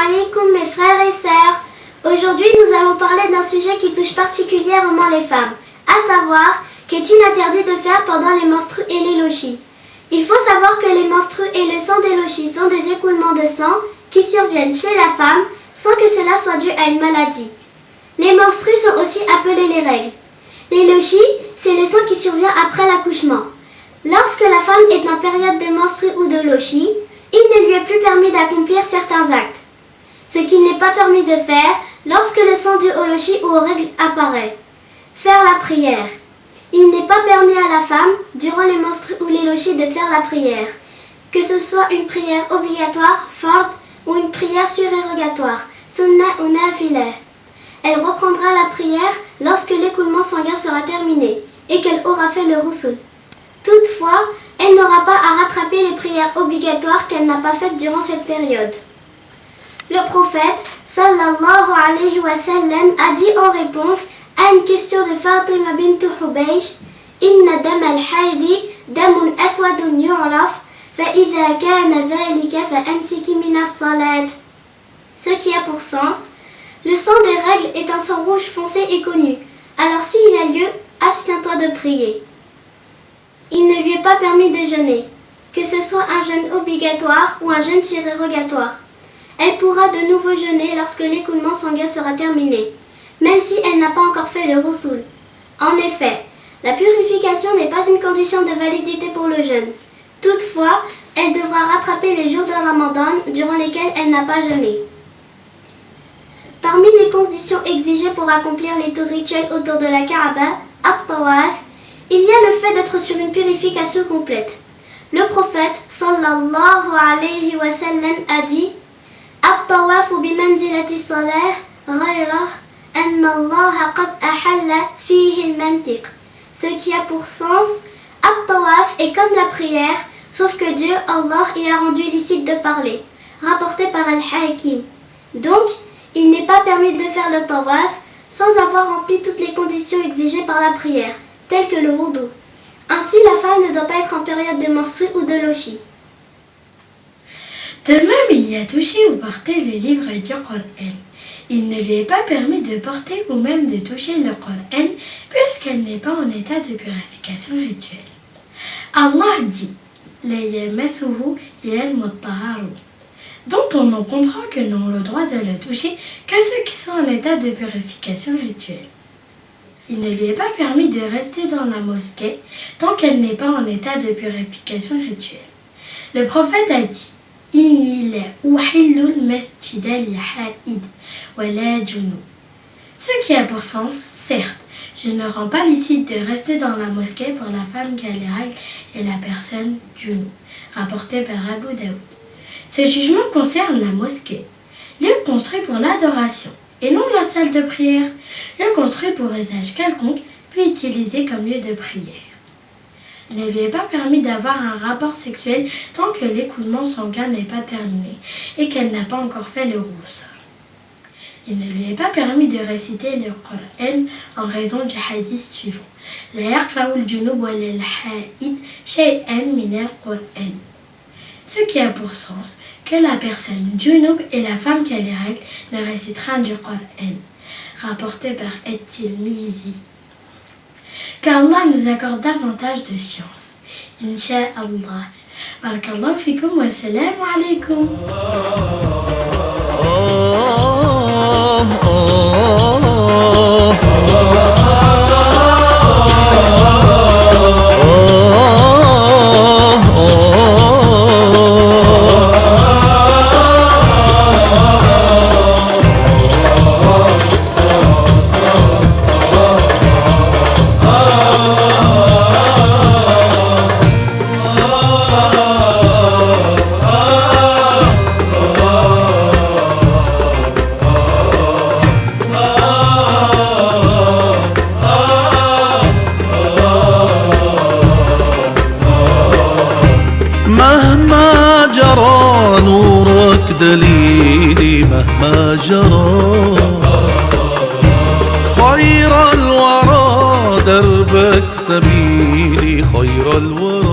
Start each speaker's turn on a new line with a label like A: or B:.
A: alaikum mes frères et sœurs. Aujourd'hui nous allons parler d'un sujet qui touche particulièrement les femmes, à savoir qu'est-il interdit de faire pendant les menstrues et les lochis. Il faut savoir que les menstrues et le sang des lochis sont des écoulements de sang qui surviennent chez la femme sans que cela soit dû à une maladie. Les menstrues sont aussi appelées les règles. Les lochis, c'est le sang qui survient après l'accouchement. Lorsque la femme est en période de menstrues ou de lochis, il ne lui est plus permis d'accomplir certains actes. Ce qui n'est pas permis de faire lorsque le sang dû au lochis ou aux règles apparaît. Faire la prière. Il n'est pas permis à la femme, durant les menstrues ou les lochis, de faire la prière, que ce soit une prière obligatoire, forte, ou une prière surérogatoire, sunnah ou nafilah. Elle reprendra la prière lorsque l'écoulement sanguin sera terminé et qu'elle aura fait le roussoul. Toutefois, elle n'aura pas à rattraper les prières obligatoires qu'elle n'a pas faites durant cette période. Le prophète, sallallahu alayhi wa sallam, a dit en réponse à une question de Fatima bint Hubaysh, Inna dam al-haydi damun aswadun yu'raf, fa idha kana dhalika fa amsiki min as-salat. Ce qui a pour sens, le sang des règles est un sang rouge foncé et connu, alors s'il a lieu, abstiens-toi de prier. Il ne lui est pas permis de jeûner, que ce soit un jeûne obligatoire ou un jeûne surérogatoire. Elle pourra de nouveau jeûner lorsque l'écoulement sanguin sera terminé, même si elle n'a pas encore fait le roussoul. En effet, la purification n'est pas une condition de validité pour le jeûne. Toutefois, elle devra rattraper les jours de Ramadan durant lesquels elle n'a pas jeûné. Parmi les conditions exigées pour accomplir les tours rituels autour de la Kaaba, at-tawaf, il y a le fait d'être sur une purification complète. Le prophète, sallallahu alayhi wa sallam, a dit At-tawafu bimanzilati salah, ghayra anna Allah qad ahalla fihi al-mantiq. Ce qui a pour sens, at-tawaf est comme la prière, sauf que Dieu, Allah, y a rendu licite de parler, rapporté par Al-Hakim. Donc, il n'est pas permis de faire le tawaf sans avoir rempli toutes les conditions exigées par la prière, telles que le wudu. Ainsi, la femme ne doit pas être en période de menstrues ou de lochis.
B: De même, il y a touché ou porté le livre du Coran. Il ne lui est pas permis de porter ou même de toucher le Coran, puisqu'elle n'est pas en état de purification rituelle. Allah dit La yamassuhu illa al-mutahharun, dont on en comprend que n'ont le droit de le toucher que ceux qui sont en état de purification rituelle. Il ne lui est pas permis de rester dans la mosquée tant qu'elle n'est pas en état de purification rituelle. Le prophète a dit Inni la uhillu al-masjida li haid wa la junub. Ce qui a pour sens, certes, je ne rends pas licite de rester dans la mosquée pour la femme qui a les règles et la personne junub, rapporté par Abu Daoud. Ce jugement concerne la mosquée, lieu construit pour l'adoration, et non la salle de prière, lieu construit pour usage quelconque, puis utilisé comme lieu de prière. Il ne lui est pas permis d'avoir un rapport sexuel tant que l'écoulement sanguin n'est pas terminé et qu'elle n'a pas encore fait le roussoul. Il ne lui est pas permis de réciter le Coran en raison du hadith suivant. La yaqra'u al-junub wa al-haid shay'an min al-Qur'an. Ce qui a pour sens que la personne junub et la femme qui a les règles ne récitera du Coran, rapporté par At-Tirmidhi. Qu'Allah nous accorde davantage de science. Inch'Allah. Barakallahu fikum wa salam alaykum.
C: مهما جرى نورك دليلي مهما جرى خير الورى دربك سبيلي خير الورى